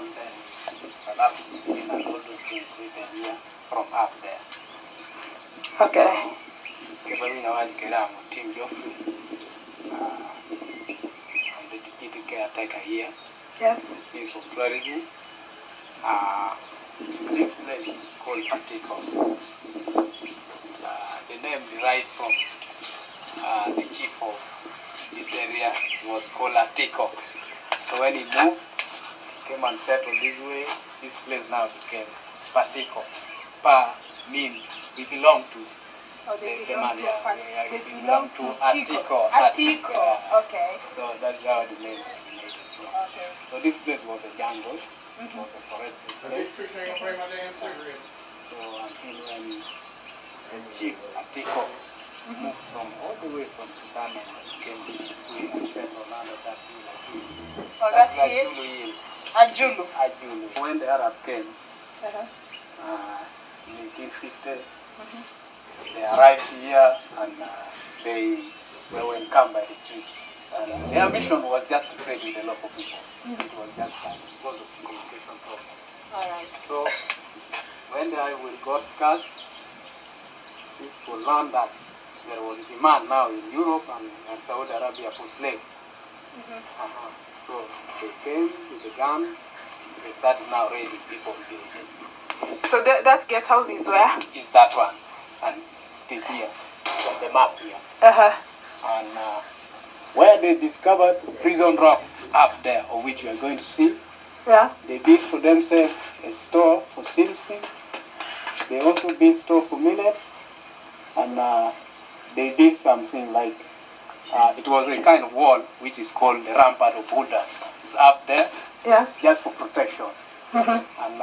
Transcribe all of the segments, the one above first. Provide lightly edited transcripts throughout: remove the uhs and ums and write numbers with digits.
Islam, then perhaps you see that all those things written here from up there. Okay. Team Joffrey, and the deputy caretaker here. Yes. Piece of tourism. This place called Patiko. The name derived from the chief of this area was called Atiko. So when he moved, came and settled this way, this place now became Patiko. Pa means we belong to. Oh, they the belong man, to, they belong to Atiko. Atiko. Okay. So that's how the name was made. Okay. So this place was a jungle. It was a forested place. So until when Chief Atiko moved from all the way from Sudan and came to Kikuyu and settled under that hill. Oh, that's here? Ajulu. Ajulu. When the Arab came, in 1850, they arrived here and they were welcomed by the chief. Their mission was just to trade with the local people. It was just that because of the communication problem. Alright. So when the highway got cut, people learned that there was demand now in Europe and Saudi Arabia for slaves. So they came with the gun. They started now raiding people. So that guest house is where? Is that one, and it is here, on the map here. And where they discovered prison rock up there, of which you are going to see. Yeah. They built for themselves a store for silksing. They also built store for millet, and they did something like it was a kind of wall which is called the rampart of Buddha. It's up there, yeah, just for protection. And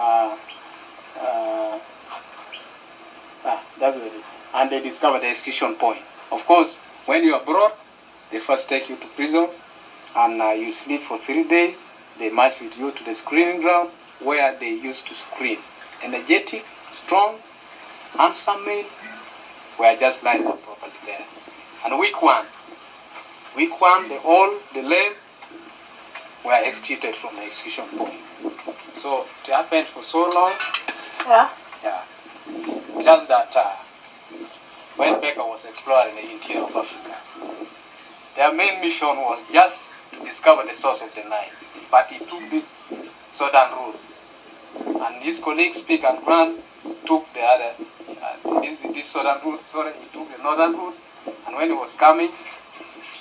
that's what it is. And they discovered the execution point. Of course, when you are brought, they first take you to prison, and you sleep for 3 days. They march with you to the screening ground where they used to screen. Energetic, strong, handsome men were just lined up properly there. And week one, the lame were executed from the execution point. So it happened for so long. Yeah. Yeah. Just that when Becker was exploring the interior of Africa, their main mission was just to discover the source of the Nile. But he took this southern route. And his colleagues, Peak and Grant, took the other, this southern route. Sorry, he took the northern route. And when he was coming,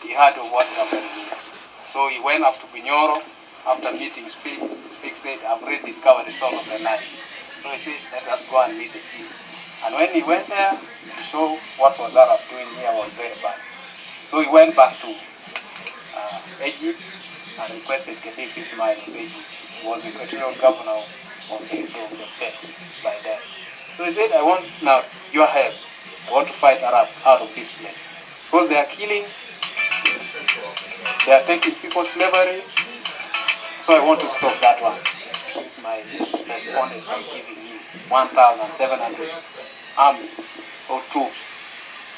he heard of what happened here. So he went up to Binyoro after meeting Speak. Speak said, I've already discovered the source of the Nile. So he said, let us go and meet the chief. And when he went there to show what was Arab doing here was very bad. So he went back to Egypt and requested Khedive Ismail of Egypt, who was the equatorial governor of the state by then. So he said, I want now your help. I want to fight Arab out of this place. Because they are killing, they are taking people slavery. So I want to stop that one. Ismail responded by giving him 1,700 army or troops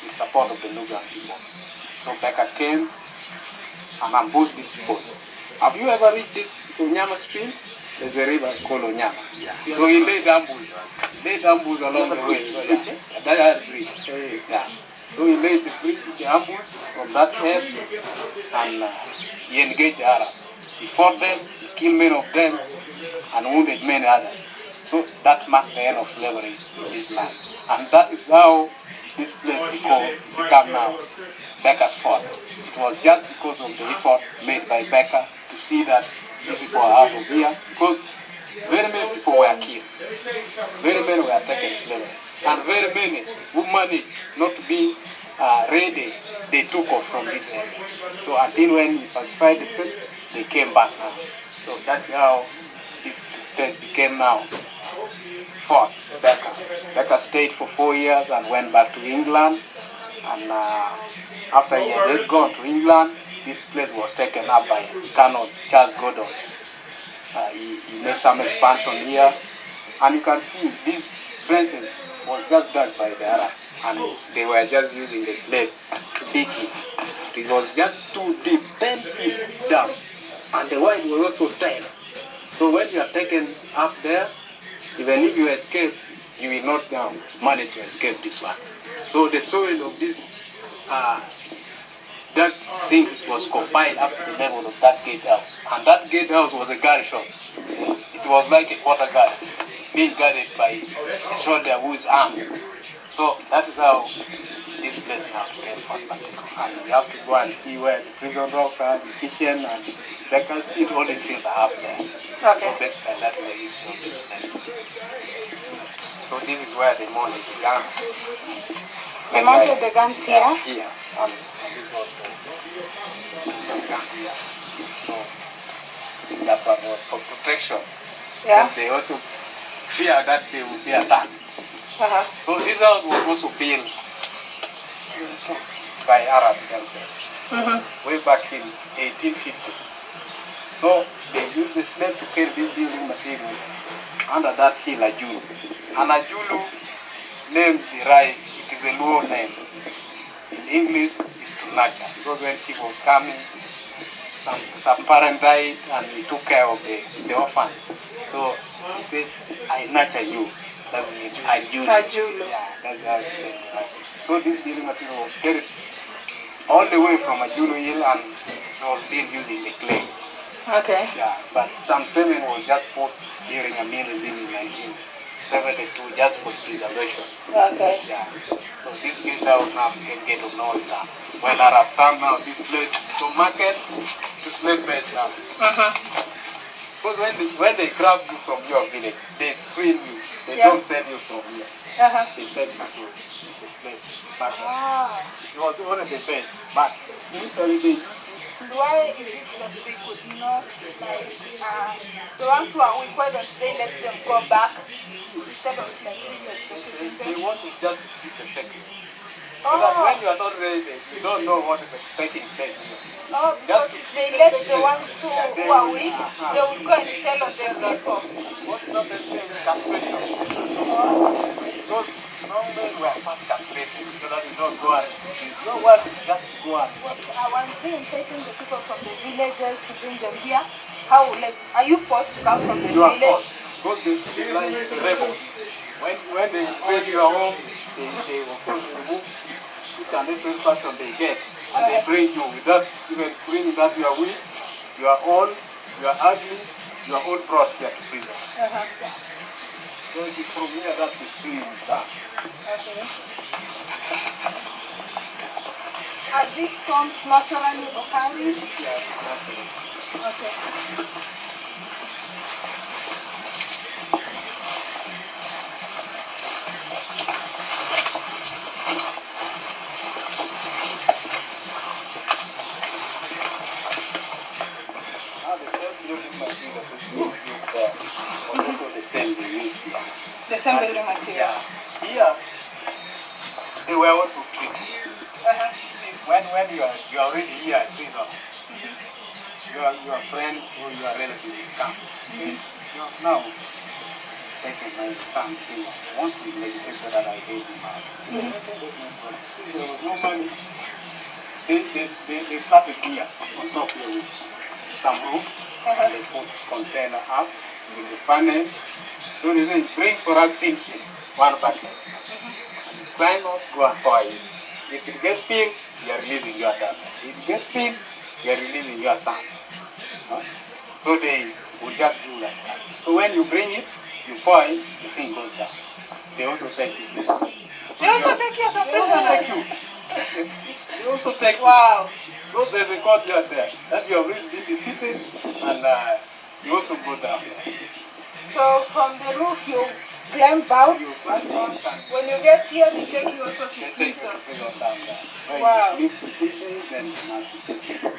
in support of the Nubian people. So Becker came and ambushed this boat. Have you ever reached this Onyama stream? There's a river called Onyama. Yeah. So he laid ambush along the way. So that bridge. Yeah. So he laid the ambush from that end, and he engaged the Arabs. He fought them, he killed many of them, and wounded many others. So that marked the end of slavery in this land. And that is how this place became now Becker's fort. It was just because of the effort made by Becker to see that these people are out of here, because very many people were killed, very many were taken slavery, and very many who managed not to be ready, they took off from this area. So until when he pacified the place, they came back now. So that's how this place became now Fort Becker. Becker stayed for 4 years and went back to England. And after he had gone to England, this place was taken up by Colonel Charles Gordon. He made some expansion here. And you can see this trenches was just dug by the Arab. And they were just using the slave to dig it. It was just too deep, 10 feet down. And the wide was also 10. So when you are taken up there, even if you escape, you will not manage to escape this one. So the soil of this that thing was compiled up to the level of that gatehouse. And that gatehouse was a guard shop. It was like a quarter guard, being guarded by a soldier who is armed. So that is how this place now became Fort Matiko. And you have to go and see where the prison dogs are, the kitchen, and the seat, all these things are up there. Okay. So basically that is the history of this place. So this is where they mounted the guns. They mounted the guns here? Here. And this was the gun. So that one was for protection. Yeah. And they also fear that they will be attacked. So this house was also built by Arabs themselves way back in 1850. So they used the slave to carry this building material under that hill Ajulu. And Ajulu name derived, it is a Luo name. In English, it's to nurture. Because when people were coming, some parent died and we took care of the orphan. So he said, I nurture you. That means Ajulu. Ajulu. Yeah, that's how it is. So this building material was carried all the way from Ajulu Hill and it was being used in the clay. Okay. Yeah, but some cement was just put during a mill in 1972 just for preservation. Okay. Yeah. So this gatehouse now became Gate of No Return. When Arab town now, this place from market to slave base now. Because when they grab you from your village, they screen you. They don't send you from here. They send you to the place. But it was only the best. But initially they Why is it that they could not, like, the ones who are weak, why don't they let them go back instead of, like, they want to just keep the secret. So that when you are not ready, you don't know what is taking place here. Oh, because if they let the ones who are weak, they will go and sell on their people. What's not the same castration? Because normally we are fast castrated so that we don't go and no one just go and Once they taking the people from the villages to bring them here, how, like, are you forced to come from the you are village? forced. Because they like rebels. When they invade your home, they will first remove each and every person they get. And they bring you without even screening that you are weak, you are old, you are ugly, you are all brought here to prison. So it is from here that the screening starts. Okay. Are these storms naturally occurring? Yeah, that's Okay. Also the same they use here. The same building material. Yeah. Here, they were also tricked. When you are already here at prison, your friend or your relative will come. You have now taken my son, I want to make sure that I gave him out. There was no money. They started here on top here with some roof, and they put container up with the panel. So they say, bring for us 60, one bucket. Climb up, go and pour it. If it gets filled, you are releasing your daughter. If it gets filled, you are releasing your son. So they would just do like that. So when you bring it, you pour it, the thing goes down. They also take you. They also take you as a prisoner? They also take you. Wow. Because there's a courtyard there. That you have really been defeated and you also go down there. So from the roof you climb out. You climb down and When you get here, they take you also to they take you prison. to prison down there. When Wow. you leave the prison, then you must be taken.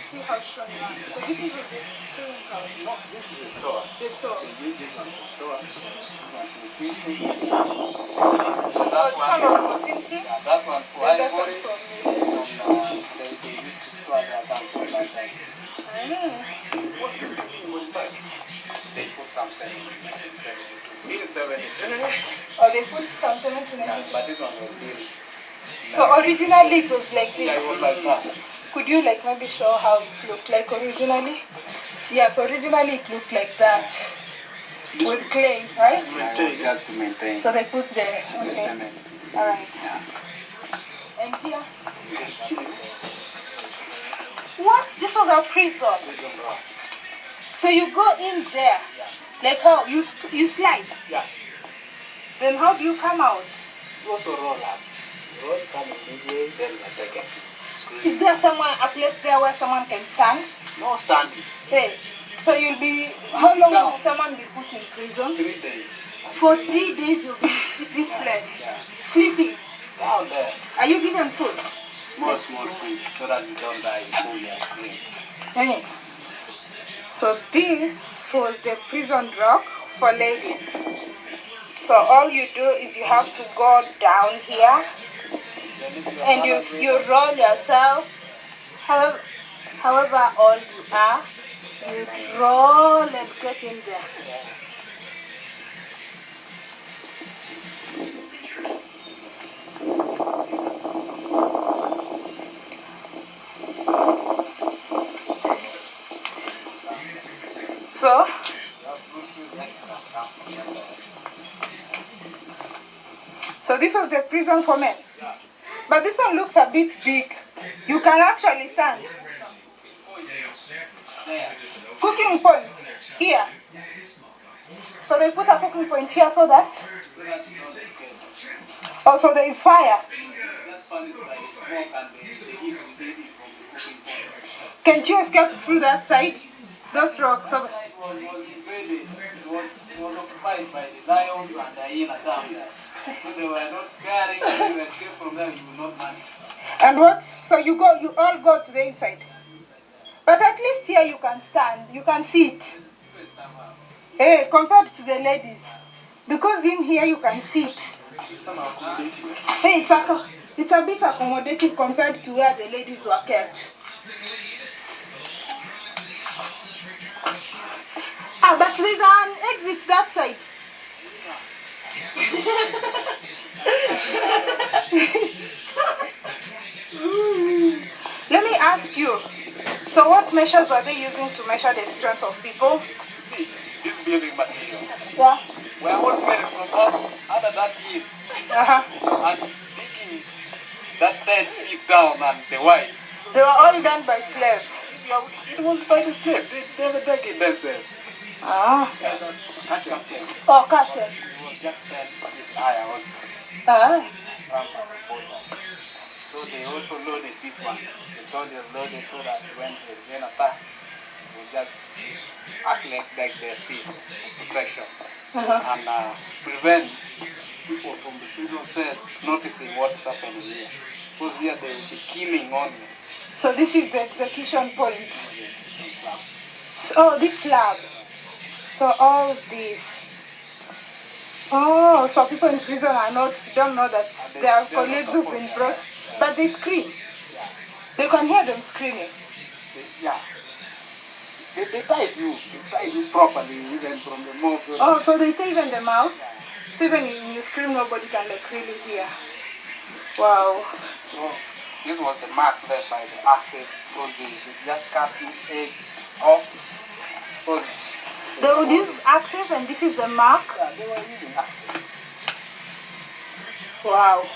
See how strong you are. So this is what the prison house. No, this is a store. The store. They use this on the store. So That some one, of Mosinsi, yeah, that one for then that ivory. one from And they used to store their guns on that side. What's the thing with that? They put some 72. Bill 72. or they put some cement in Yeah, it. but this one was bill. So originally it was like Yeah, it this. was like that. Could you like maybe show how it looked like originally? Yeah, so originally it looked like that with clay, right? Just to maintain So they put the the okay. cement. All right. Yeah. And here, what? This was our prison. So you go in there, like how you slide. Yeah. Then how do you come out? You also roll up. Roll coming this way, then you take it. Is there somewhere a place there where someone can stand? No standing. Hey, so you'll be how long will someone be put in prison? 3 days. For 3 days you'll be in this place, Yeah. sleeping. Down there. Are you given food? Small food so that you don't die full and clean. Hey. So this was the prison rock for ladies. So all you do is you have to go down here and you roll yourself, however old you are, you roll and get in there. So this was the prison for men. But this one looks a bit big. You can actually stand. Cooking point here. So they put a cooking point here so that. Oh, so there is fire. Can't you escape through that side? Those rocks. It was occupied by the lions and the hyena down there. So they were not caring if you escape from them, you will not manage. And what? So you all go to the inside. But at least here you can stand, you can sit. Hey, compared to the ladies. Because in here you can sit. Hey, it's a bit accommodating compared to where the ladies were kept. But there's an exit that side. Let me ask you, so what measures were they using to measure the strength of people? See, this building material. Yeah. We are all made from all under that hill. And digging that 10 feet down and the wide. They were all done by slaves. It was by the slaves. They never dug it themselves. Ah. Custom. Oh, custom. It was just 10 feet high also. Ah. So they also loaded this one. The soldiers loaded so that when they attack, it will just act like their sea protection. And prevent people from the prison cells noticing what's happening here. Because here they will be killing only. So this is the execution point. Oh, this slab. So all this. Oh, so people in prison don't know that their colleagues who've been brought, but they scream. They can hear them screaming. Yeah. They tie you properly even from the mouth. Oh, so they tie even the mouth? So even when you scream, nobody can really hear. Wow. So this was the mark left by the axes. So they just cut each edge off. So they would use axes and this is the mark? Yeah, they were using axes. Wow.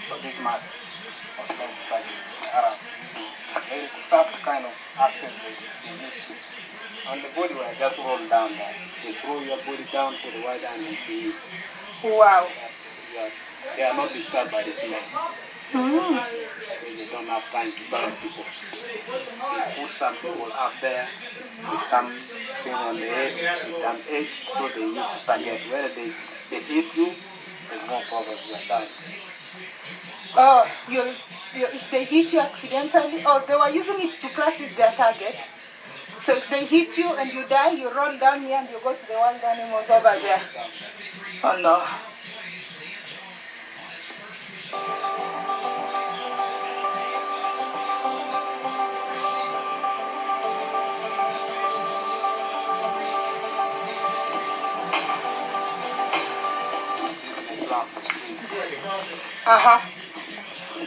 So this mark was left by the Arabs using very sharp kind of axes they used to. And the body was just rolled down there. They throw your body down to the white and you. Wow. They are not disturbed by the smell. They don't have time to burn people. They put some people up there with something on the head, with an edge, so they use to target. Whether they hit you, there's no problem, you are dying. Oh, if they hit you accidentally, they were using it to practice their target. So if they hit you and you die, you roll down here and you go to the wild animals over there. Oh no.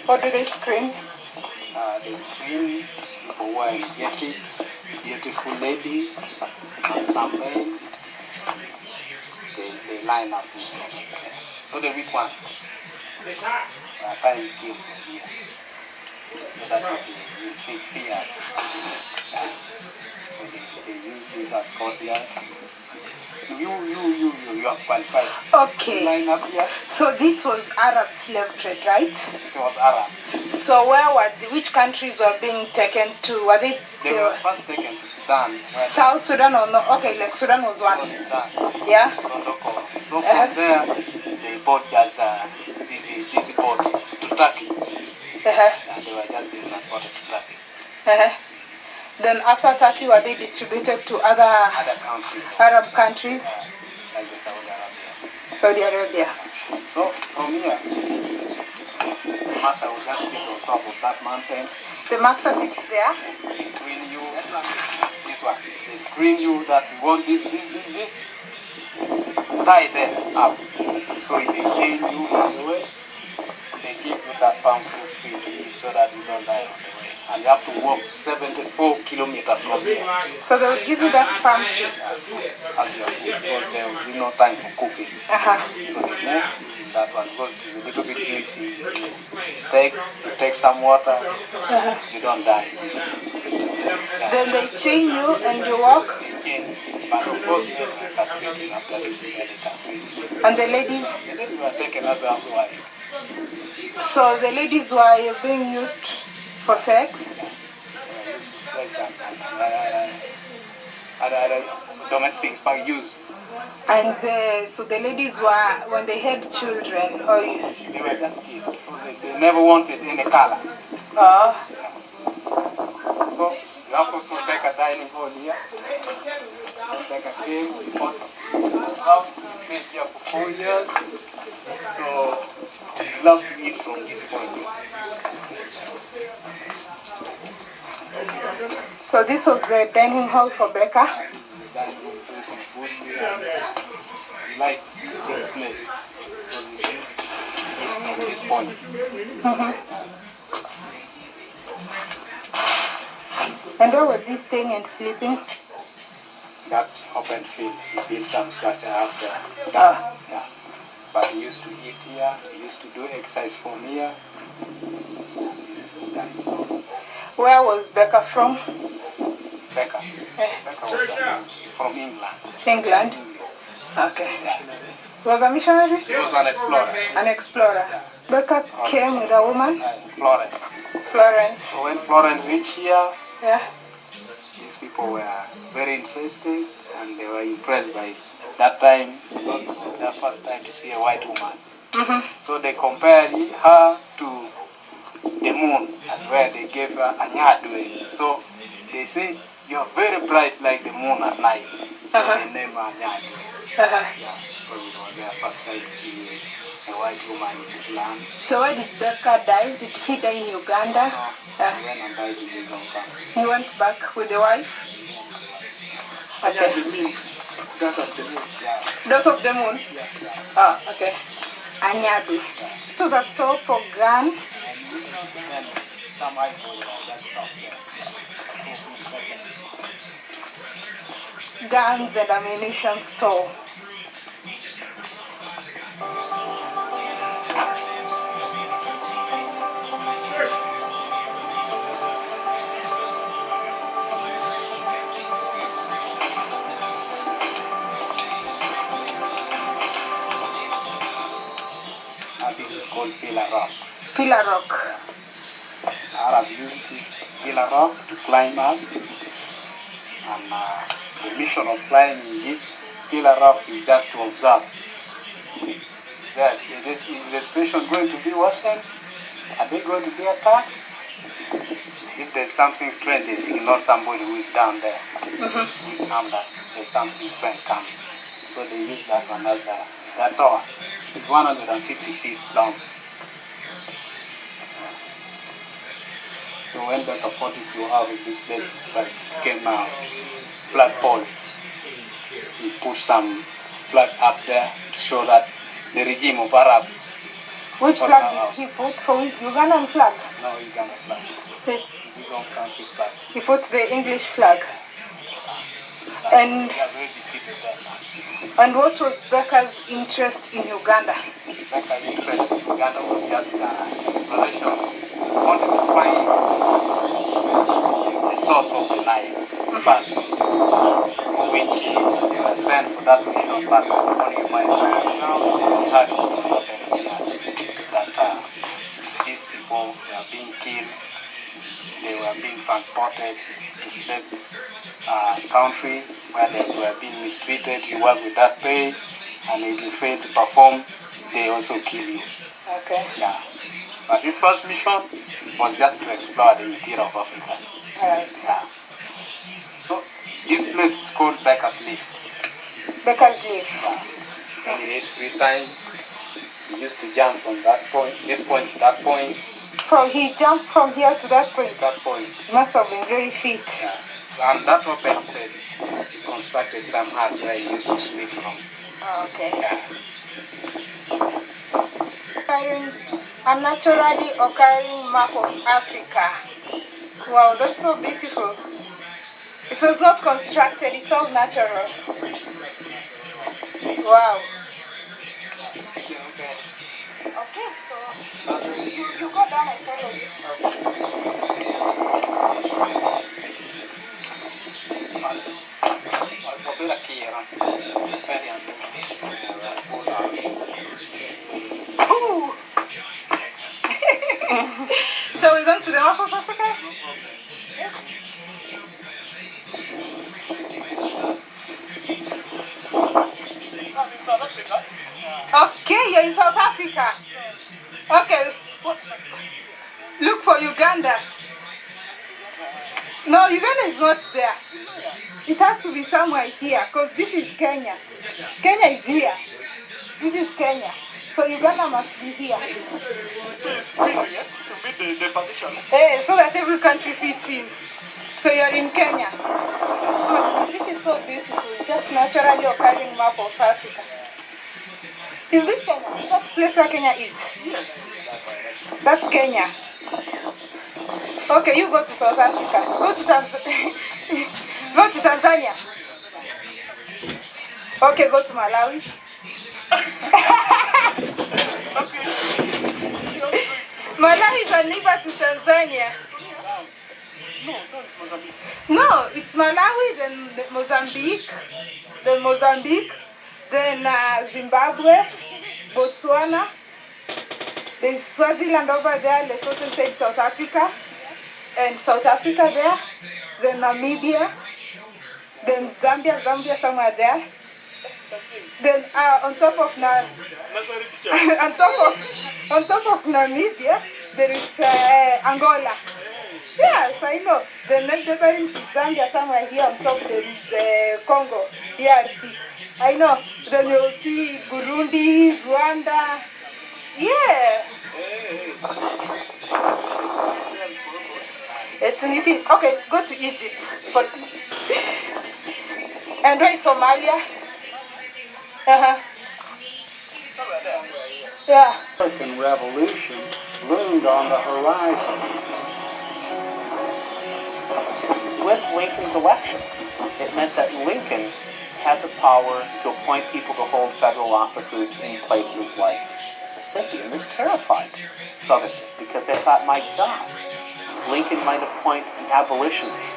What do they scream? They scream, people who are getting, beautiful lady and some men, they line up. So the weak one, they are trying to kill from here. So that's what they fear. So they use this as courtyard. You are qualified. Okay. Line up here. So this was Arab slave trade, right? It was Arab. So which countries were being taken to? Were they Were first taken to Sudan. South Sudan or no? Okay, like Sudan was one. Sudan. Yeah. So from there, they bought just this boat to Turkey. And they were just being transported to Turkey. Then after Turkey, were they distributed to other countries. Arab countries? Like the Saudi Arabia. So from here, the master will just sit on top of that mountain. The master sits there. They screen you. This one. They screen you that you want this. Tie them up. So if they chain you on the way, they give you that palm fruit tree to eat so that you don't die on the way. And you have to walk 74 kilometers from here. So they will give you that palm tree. As you are because there will be no time for cooking. So they move that one because it's a little bit guilty. You take some water, you don't die. Then they chain you and you walk. But of course, castrating after this, and the ladies. The ladies were taken as housewives. So the ladies were being used for sex. Domestic use. And so the ladies were, when they had children, or they were just kids. They never wanted any color. So you have to make a dining hall here. Like a cave, been here for 4 years. So you love to eat from this point. So this was the dining hall for Becca. You like this place from this point. And where was he staying and sleeping? That open field, he built some structure out there. Yeah. But he used to eat here, he used to do exercise from here. Where was Becca from? Becca was from England. England? Okay. He was a missionary? He was an explorer. An explorer. Yeah. Becca came with a woman? Florence. Florence. So when Florence reached here, these people were very interested and they were impressed by it. That time, it was their first time to see a white woman. So they compared her to the moon, and where they gave her a nyadwe. So they say, you're very bright like the moon at night. So they named her nyadwe. Yeah, so it was their first time to see a white woman in this land. So where did Becca die? Did he die in Uganda? No, he went and died in Uganda. He went back with the wife? Okay. Yeah, the moon. That of the moon. Yeah. That of the moon? Yeah. Oh, okay. Anyadu. It was a store for gun. Guns and ammunition store. This is called Pillar Rock. Pillar Rock. Arab used this Pillar Rock to climb up. And the mission of climbing this Pillar Rock is just to observe. Is the station going to be worsened? Are they going to be attacked? If there's something strange, they see not somebody who is down there. There's something strange coming. So they use that one as that tower. It's 150 feet long. So when Becca 42 out of this place came out, flagpole, he put some flag up there to show that the regime of Arab. Which flag did he put? For Ugandan flag? No, Uganda flag. His own country flag. He put the English flag. And he has already defeated them. and what was Becker's interest in Uganda? Becker's interest in Uganda was just exploration. He wanted to find the source of the Nile first, for which they were sent for that mission. But when you find they had that these people were being killed, they were being transported to slave country where they were being mistreated. You work with that pay, and if you fail to perform, they also kill you. Okay. Yeah. But his first mission was just to explore the interior of Africa. Alright. Yeah. So this place is called Becker's Leaf. Becker's Leaf. And he ate 3 times. He used to jump from that point, this point to that point. So he jumped from here to that point. That point. Must have been very fit. Yeah. And that open place, he constructed some hut where he used to sleep from. Oh, okay. Yeah. A naturally occurring map of Africa. Wow, that's so beautiful. It was not constructed, it's all natural. Wow. Okay, so you go down and follow me. Ooh. So we're going to the map of Africa? Okay, you're in South Africa. Okay. Look for Uganda. No, Uganda is not there. It has to be somewhere here, because this is Kenya. Kenya is here. This is Kenya. So Uganda must be here. So it's freezing, yeah? To meet the partition. So that every country fits in. So you're in Kenya. Oh, this is so beautiful. Just naturally occurring map of Africa. Is this Kenya? Is that the place where Kenya is? Yes. That's Kenya. Okay, you go to South Africa. Go to Tanzania. Go to Tanzania. Okay, go to Malawi. Malawi is a neighbor to Tanzania. No, it's Malawi, then Mozambique, then Zimbabwe, Botswana, there's Swaziland over there, Lesotho inside South Africa, and South Africa there, then Namibia, then Zambia somewhere there. Then on top of Namibia, there is Angola. Yes, I know. Then neighboring to Zambia somewhere here on top there is Congo, DRC. I know. Then you'll see Burundi, Rwanda. Yeah. Tunisia. Okay, go to Egypt. And where is Somalia? Yeah. The American Revolution loomed on the horizon. With Lincoln's election, it meant that Lincoln had the power to appoint people to hold federal offices in places like Mississippi, and this terrified Southerners because they thought, my God, Lincoln might appoint an abolitionist.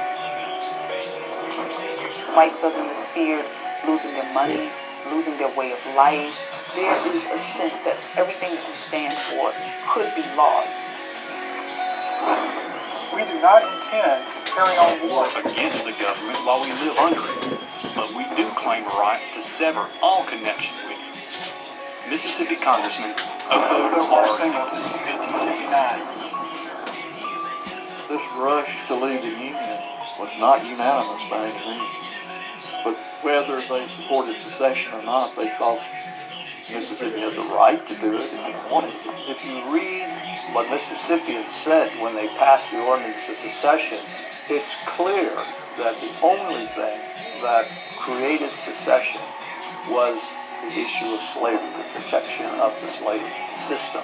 White Southerners feared losing their money, losing their way of life. There is a sense that everything that we stand for could be lost. We do not intend to carry on war against the government while we live under it, but we do claim a right to sever all connection with it. Mississippi Congressman Otho R. Singleton, 1859. This rush to leave the Union was not unanimous by any means. But whether they supported secession or not, they thought Mississippi had the right to do it if they wanted to. If you read what Mississippians said when they passed the ordinance of secession, it's clear that the only thing that created secession was the issue of slavery, the protection of the slave system.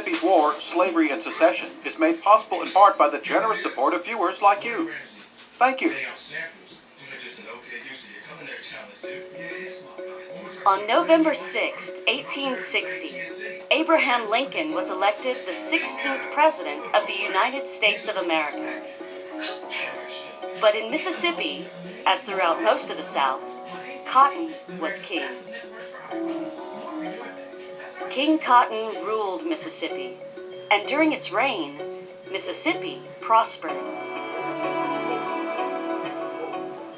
Mississippi's War, Slavery, and Secession is made possible in part by the generous support of viewers like you. Thank you. On November 6, 1860, Abraham Lincoln was elected the 16th President of the United States of America. But in Mississippi, as throughout most of the South, cotton was king. King Cotton ruled Mississippi, and during its reign, Mississippi prospered.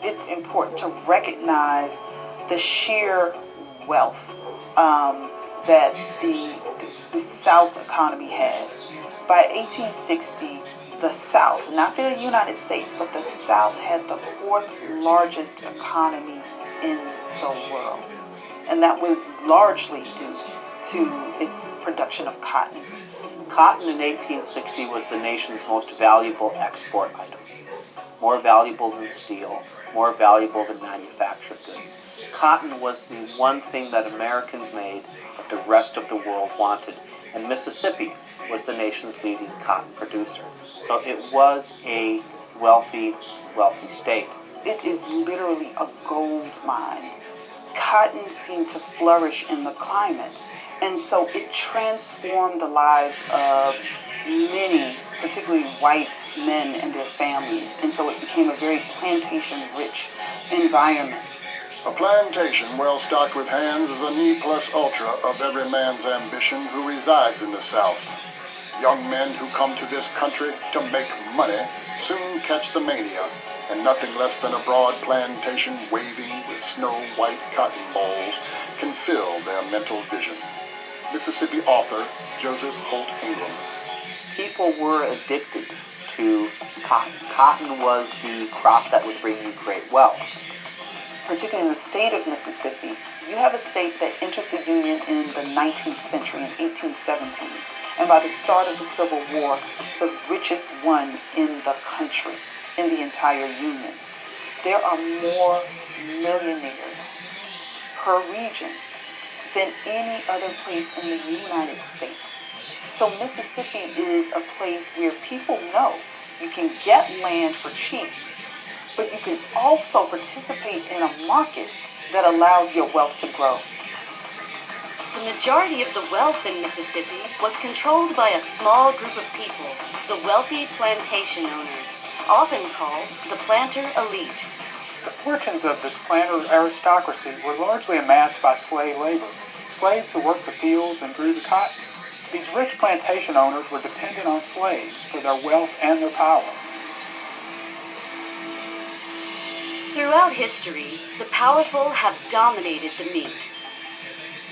It's important to recognize the sheer wealth that the South economy had. By 1860, the South, not the United States, but the South had the fourth largest economy in the world. And that was largely due to its production of cotton. Cotton in 1860 was the nation's most valuable export item. More valuable than steel, more valuable than manufactured goods. Cotton was the one thing that Americans made that the rest of the world wanted, and Mississippi was the nation's leading cotton producer. So it was a wealthy state. It is literally a gold mine. Cotton seemed to flourish in the climate, and so it transformed the lives of many, particularly white men and their families, and so it became a very plantation-rich environment. A plantation well stocked with hands is a ne plus ultra of every man's ambition who resides in the South. Young men who come to this country to make money soon catch the mania, and nothing less than a broad plantation waving with snow-white cotton balls can fill their mental vision. Mississippi author Joseph Holt Ingram. People were addicted to cotton. Cotton was the crop that would bring you great wealth. Particularly in the state of Mississippi, you have a state that enters the Union in the 19th century, in 1817. And by the start of the Civil War, it's the richest one in the country, in the entire Union. There are more millionaires per region than any other place in the United States. So Mississippi is a place where people know you can get land for cheap, but you can also participate in a market that allows your wealth to grow. The majority of the wealth in Mississippi was controlled by a small group of people, the wealthy plantation owners, often called the planter elite. The fortunes of this planter aristocracy were largely amassed by slave labor, slaves who worked the fields and grew the cotton. These rich plantation owners were dependent on slaves for their wealth and their power. Throughout history, the powerful have dominated the meek.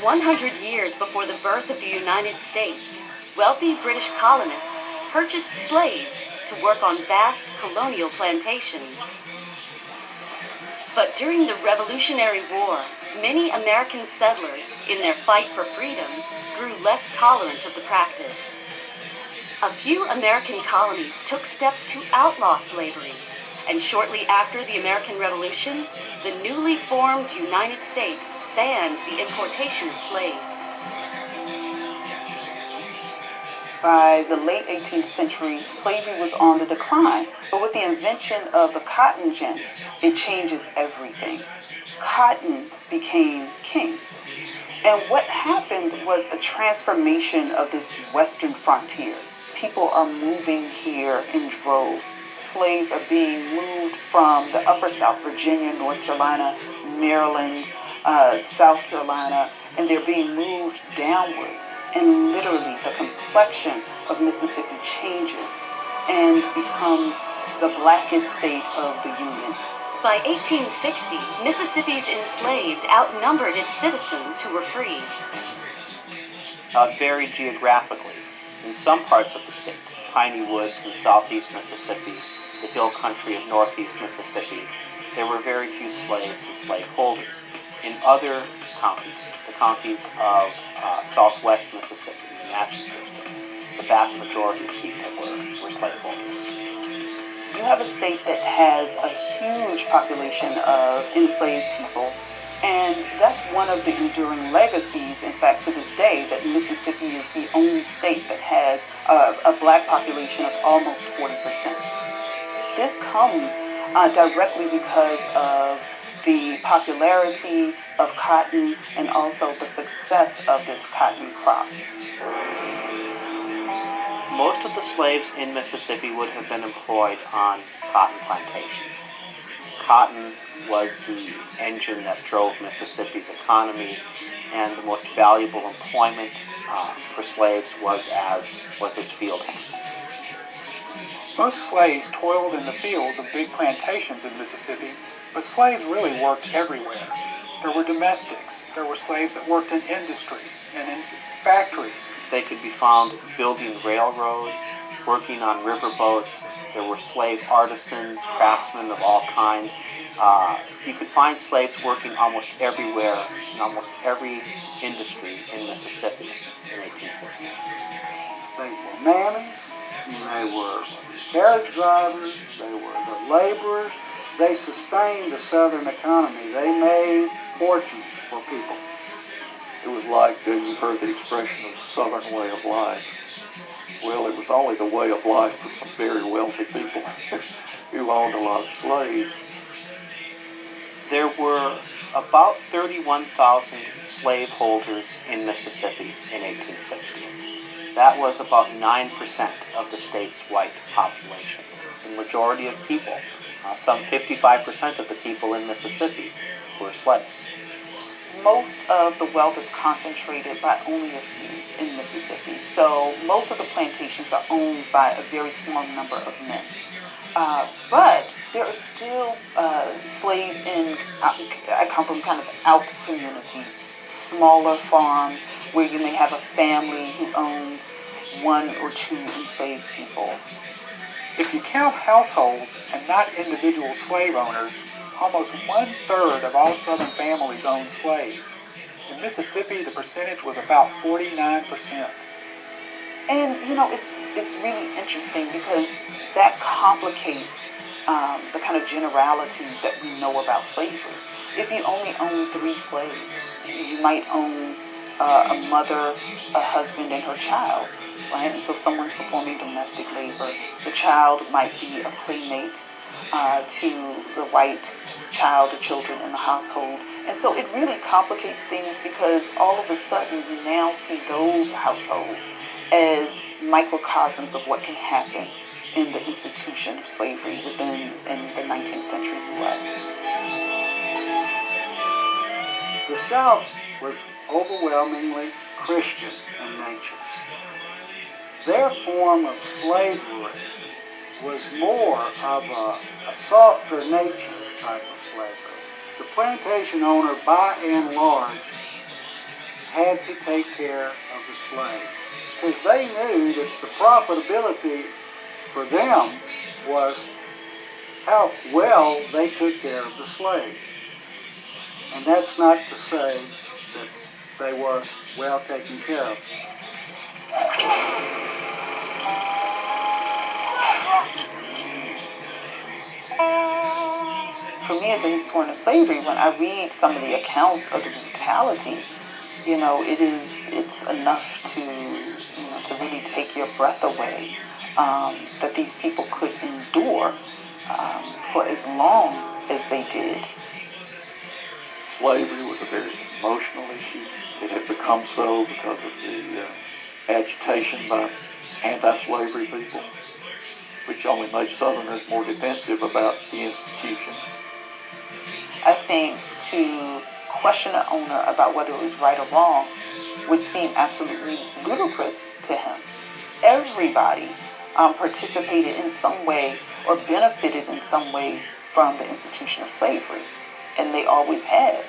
100 years before the birth of the United States, wealthy British colonists purchased slaves to work on vast colonial plantations. But during the Revolutionary War, many American settlers, in their fight for freedom, grew less tolerant of the practice. A few American colonies took steps to outlaw slavery, and shortly after the American Revolution, the newly formed United States banned the importation of slaves. By the late 18th century, slavery was on the decline, but with the invention of the cotton gin, it changes everything. Cotton became king. And what happened was a transformation of this western frontier. People are moving here in droves. Slaves are being moved from the upper South, Virginia, North Carolina, Maryland, South Carolina, and they're being moved downward. And literally the complexion of Mississippi changes and becomes the blackest state of the Union. By 1860, Mississippi's enslaved outnumbered its citizens who were freed. Very geographically. In some parts of the state, piney woods in southeast Mississippi, the hill country of northeast Mississippi, there were very few slaves and slaveholders. In other counties, the counties of southwest Mississippi, Natchez District, the vast majority of people were slaveholders. You have a state that has a huge population of enslaved people, And that's one of the enduring legacies, in fact, to this day, that Mississippi is the only state that has a black population of almost 40%. This comes directly because of the popularity of cotton and also the success of this cotton crop. Most of the slaves in Mississippi would have been employed on cotton plantations. Cotton was the engine that drove Mississippi's economy, and the most valuable employment for slaves was as field hands. Most slaves toiled in the fields of big plantations in Mississippi, but slaves really worked everywhere. There were domestics, there were slaves that worked in industry and in factories. They could be found building railroads, working on riverboats. There were slave artisans, craftsmen of all kinds. You could find slaves working almost everywhere, in almost every industry in Mississippi in 1860. They were mammies, they were carriage drivers, they were the laborers. They sustained the Southern economy. They made fortunes for people. It was like, you've heard the expression of Southern way of life. Well, it was only the way of life for some very wealthy people who owned a lot of slaves. There were about 31,000 slaveholders in Mississippi in 1860. That was about 9% of the state's white population. The majority of people, some 55% of the people in Mississippi, were slaves. Most of the wealth is concentrated by only a few in Mississippi. So most of the plantations are owned by a very small number of men. But there are still slaves in, I come from kind of out communities, smaller farms where you may have a family who owns one or two enslaved people. If you count households and not individual slave owners, almost 1/3 of all Southern families owned slaves. In Mississippi, the percentage was about 49%. And, you know, it's really interesting because that complicates the kind of generalities that we know about slavery. If you only own 3 slaves, you might own a mother, a husband, and her child, right? And so if someone's performing domestic labor, the child might be a playmate to the white child or children in the household. And so it really complicates things because all of a sudden you now see those households as microcosms of what can happen in the institution of slavery in the 19th century U.S. The South was overwhelmingly Christian in nature. Their form of slavery was more of a softer nature type of slavery. The plantation owner, by and large, had to take care of the slave because they knew that the profitability for them was how well they took care of the slave. And that's not to say that they were well taken care of. For me as a historian of slavery, when I read some of the accounts of the brutality, you know, it's enough to really take your breath away, that these people could endure for as long as they did. Slavery was a very emotional issue. It had become so because of the agitation by anti-slavery people, which only made Southerners more defensive about the institution. I think to question an owner about whether it was right or wrong would seem absolutely ludicrous to him. Everybody participated in some way or benefited in some way from the institution of slavery, and they always had.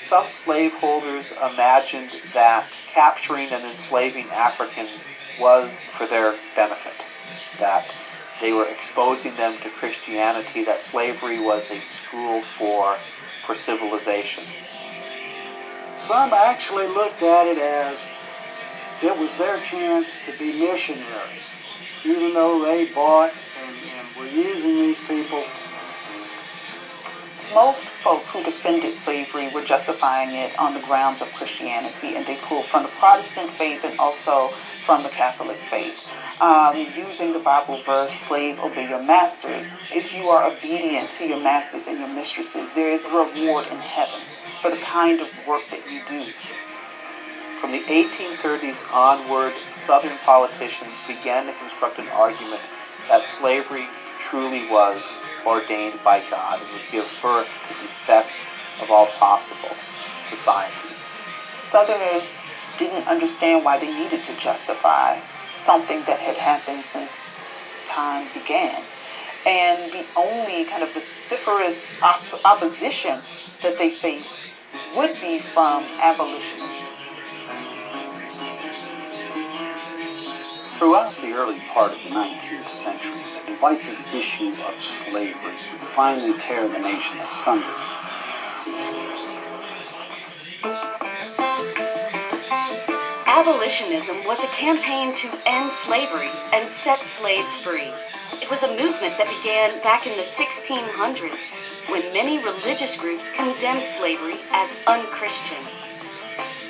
Some slaveholders imagined that capturing and enslaving Africans was for their benefit, that they were exposing them to Christianity, that slavery was a school for civilization. Some actually looked at it as it was their chance to be missionaries, even though they bought and for using these people? Most folk who defended slavery were justifying it on the grounds of Christianity, and they pulled from the Protestant faith and also from the Catholic faith. Using the Bible verse, slave, obey your masters. If you are obedient to your masters and your mistresses, there is a reward in heaven for the kind of work that you do. From the 1830s onward, Southern politicians began to construct an argument that slavery truly was ordained by God and would give birth to the best of all possible societies. Southerners didn't understand why they needed to justify something that had happened since time began. And the only kind of vociferous opposition that they faced would be from abolitionists. Throughout the early part of the 19th century, the divisive issue of slavery would finally tear the nation asunder. Abolitionism was a campaign to end slavery and set slaves free. It was a movement that began back in the 1600s when many religious groups condemned slavery as unchristian.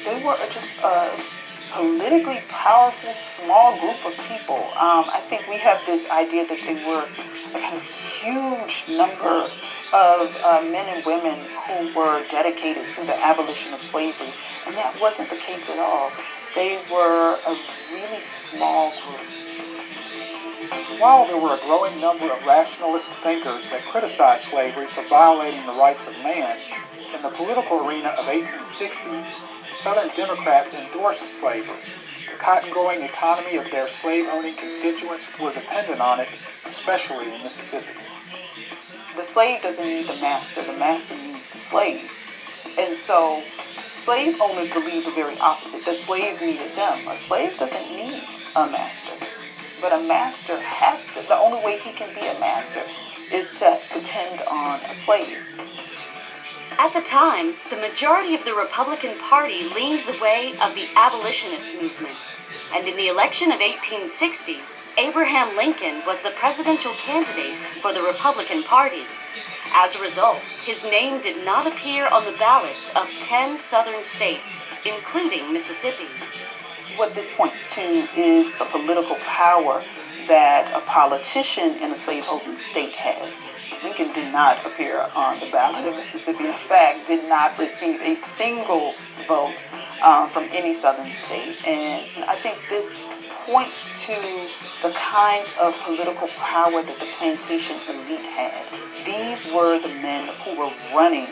They were just a politically powerful small group of people. I think we have this idea that they were a kind of huge number of men and women who were dedicated to the abolition of slavery, and that wasn't the case at all. They were a really small group. While there were a growing number of rationalist thinkers that criticized slavery for violating the rights of man, in the political arena of 1860, Southern Democrats endorsed slavery. The cotton-growing economy of their slave-owning constituents were dependent on it, especially in Mississippi. The slave doesn't need the master needs the slave. And so slave owners believed the very opposite, that slaves needed them. A slave doesn't need a master. But a master has to, the only way he can be a master is to depend on a slave. At the time, the majority of the Republican Party leaned the way of the abolitionist movement, and in the election of 1860, Abraham Lincoln was the presidential candidate for the Republican Party. As a result, his name did not appear on the ballots of 10 southern states, including Mississippi. What this points to is the political power that a politician in a slaveholding state has. Lincoln did not appear on the ballot of Mississippi. In fact, did not receive a single vote from any southern state. And I think this points to the kind of political power that the plantation elite had. These were the men who were running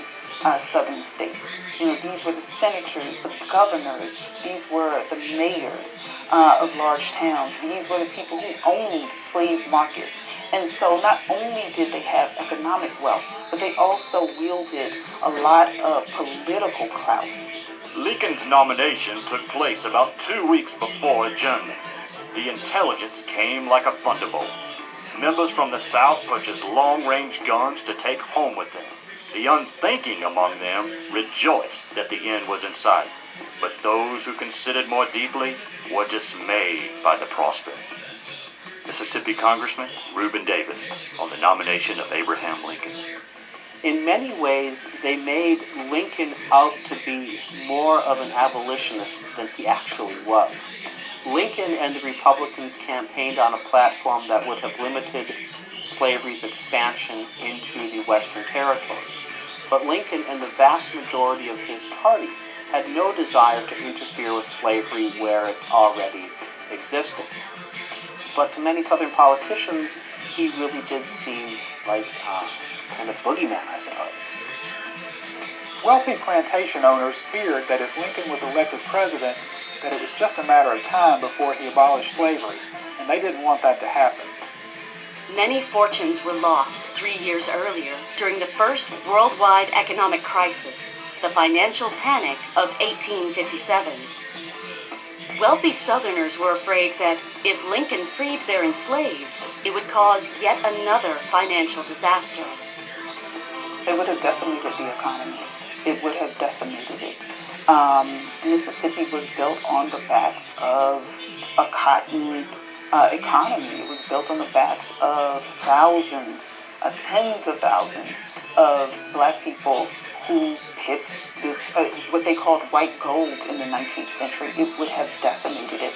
southern states. These were the senators, the governors, these were the mayors of large towns. These were the people who owned slave markets. And so not only did they have economic wealth, but they also wielded a lot of political clout. Lincoln's nomination took place about 2 weeks before adjournment. The intelligence came like a thunderbolt. Members from the South purchased long-range guns to take home with them. The unthinking among them rejoiced that the end was in sight, but those who considered more deeply were dismayed by the prospect. Mississippi Congressman Reuben Davis on the nomination of Abraham Lincoln. In many ways, they made Lincoln out to be more of an abolitionist than he actually was. Lincoln and the Republicans campaigned on a platform that would have limited slavery's expansion into the Western territories. But Lincoln and the vast majority of his party had no desire to interfere with slavery where it already existed. But to many Southern politicians, he really did seem like kind of boogeyman, I suppose. Wealthy plantation owners feared that if Lincoln was elected president, that it was just a matter of time before he abolished slavery, and they didn't want that to happen. Many fortunes were lost 3 years earlier during the first worldwide economic crisis, the financial panic of 1857. Wealthy Southerners were afraid that if Lincoln freed their enslaved, it would cause yet another financial disaster. It would have decimated the economy. It would have decimated it. Mississippi was built on the backs of a cotton economy. It was built on the backs of thousands, tens of thousands of black people who picked this, what they called white gold in the 19th century. It would have decimated it.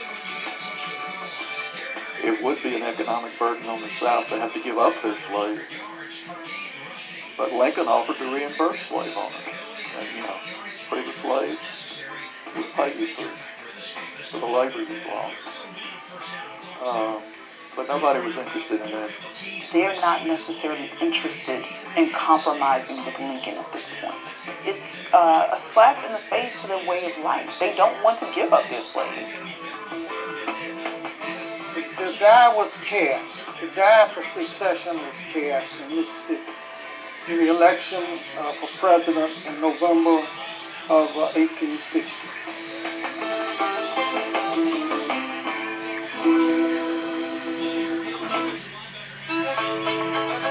It would be an economic burden on the South to have to give up their slaves. But Lincoln offered to reimburse slave owners. And, free the slaves, we'll pay you for the labor you've lost. But nobody was interested in that. They're not necessarily interested in compromising with Lincoln at this point. It's a slap in the face to their way of life. They don't want to give up their slaves. The die was cast. The die for secession was cast in Mississippi in the election for president in November of 1860.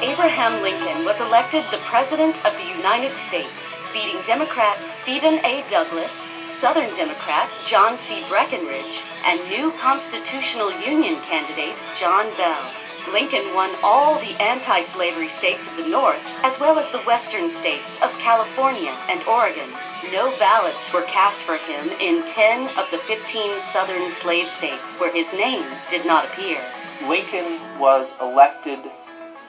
Abraham Lincoln was elected the President of the United States, beating Democrat Stephen A. Douglas, Southern Democrat John C. Breckinridge, and new Constitutional Union candidate John Bell. Lincoln won all the anti-slavery states of the North, as well as the western states of California and Oregon. No ballots were cast for him in 10 of the 15 southern slave states where his name did not appear. Lincoln was elected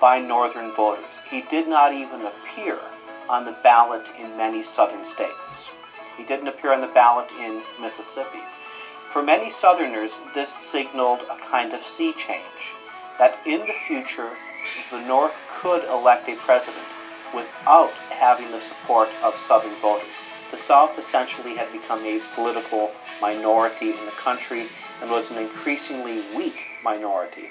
by northern voters. He did not even appear on the ballot in many southern states. He didn't appear on the ballot in Mississippi. For many southerners, this signaled a kind of sea change, that in the future, the North could elect a president without having the support of southern voters. The South essentially had become a political minority in the country and was an increasingly weak minority.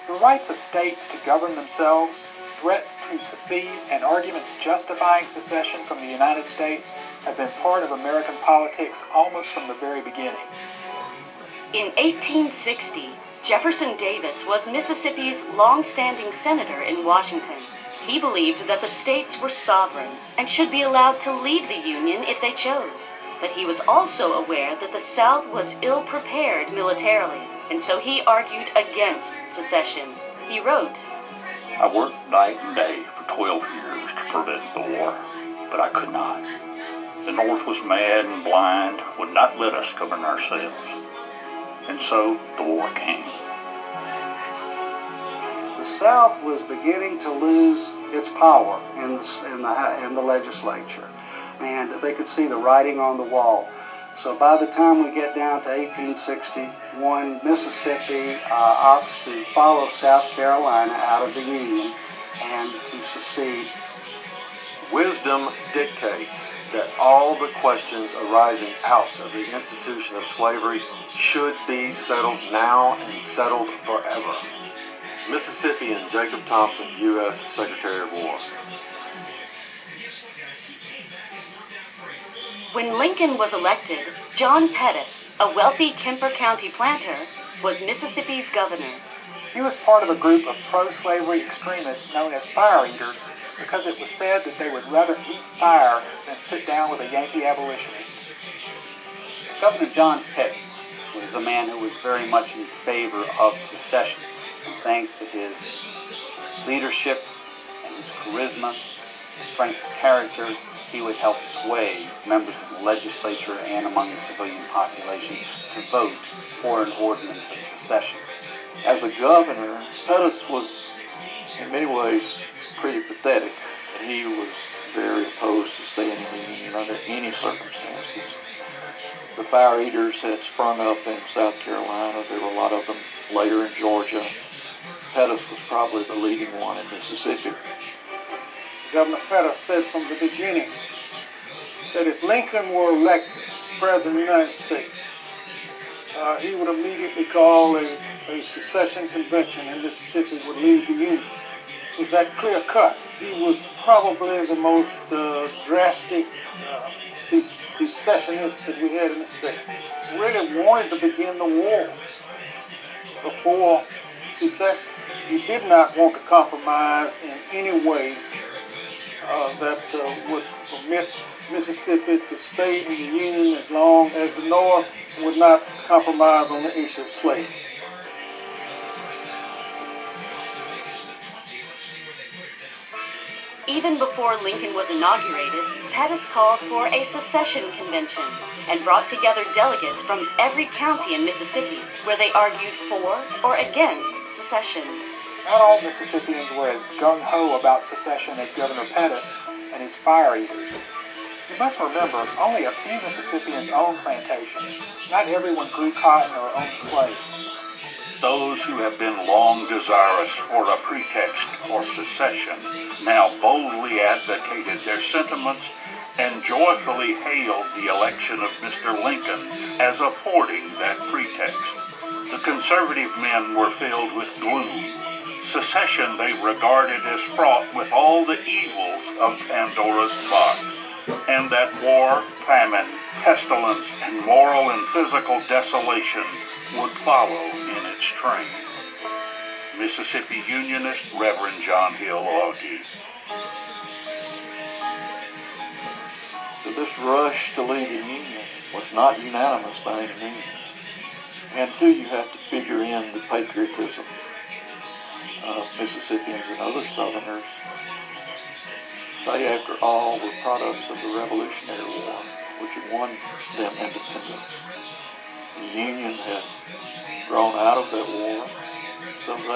The rights of states to govern themselves, threats to secede, and arguments justifying secession from the United States have been part of American politics almost from the very beginning. In 1860, Jefferson Davis was Mississippi's long-standing senator in Washington. He believed that the states were sovereign and should be allowed to leave the Union if they chose. But he was also aware that the South was ill-prepared militarily, and so he argued against secession. He wrote, I worked night and day for 12 years to prevent the war, but I could not. The North was mad and blind, would not let us govern ourselves. And so the war came. The South was beginning to lose its power in the legislature, and they could see the writing on the wall. So by the time we get down to 1861, Mississippi opts to follow South Carolina out of the Union and to secede. Wisdom dictates that all the questions arising out of the institution of slavery should be settled now and settled forever. Mississippian Jacob Thompson, U.S. Secretary of War. When Lincoln was elected, John Pettus, a wealthy Kemper County planter, was Mississippi's governor. He was part of a group of pro-slavery extremists known as fire eaters because it was said that they would rather eat fire than sit down with a Yankee abolitionist. Governor John Pettus was a man who was very much in favor of secession, and thanks to his leadership and his charisma, his strength of character, he would help sway members of the legislature and among the civilian population to vote for an ordinance of secession. As a governor, Pettus was in many ways pretty pathetic. He was very opposed to staying in the Union under any circumstances. The fire eaters had sprung up in South Carolina. There were a lot of them later in Georgia. Pettus was probably the leading one in Mississippi. Governor Pettus said from the beginning that if Lincoln were elected President of the United States, he would immediately call a secession convention and Mississippi would leave the Union. It was that clear cut. He was probably the most drastic secessionist that we had in the state. He really wanted to begin the war before secession. He did not want to compromise in any way that would permit Mississippi to stay in the Union as long as the North would not compromise on the issue of slavery. Even before Lincoln was inaugurated, Pettus called for a secession convention and brought together delegates from every county in Mississippi where they argued for or against secession. Not all Mississippians were as gung-ho about secession as Governor Pettus and his fire eaters. You must remember, only a few Mississippians owned plantations. Not everyone grew cotton or owned slaves. Those who have been long desirous for a pretext for secession now boldly advocated their sentiments and joyfully hailed the election of Mr. Lincoln as affording that pretext. The conservative men were filled with gloom. Secession they regarded as fraught with all the evils of Pandora's box, and that war, famine, pestilence, and moral and physical desolation would follow in its train. Mississippi Unionist Reverend John Hill Augie. So this rush to leave the Union was not unanimous by any means. And two, you have to figure in the patriotism of Mississippians and other Southerners. They, after all, were products of the Revolutionary War, which had won them independence. The Union had grown out of that war, so they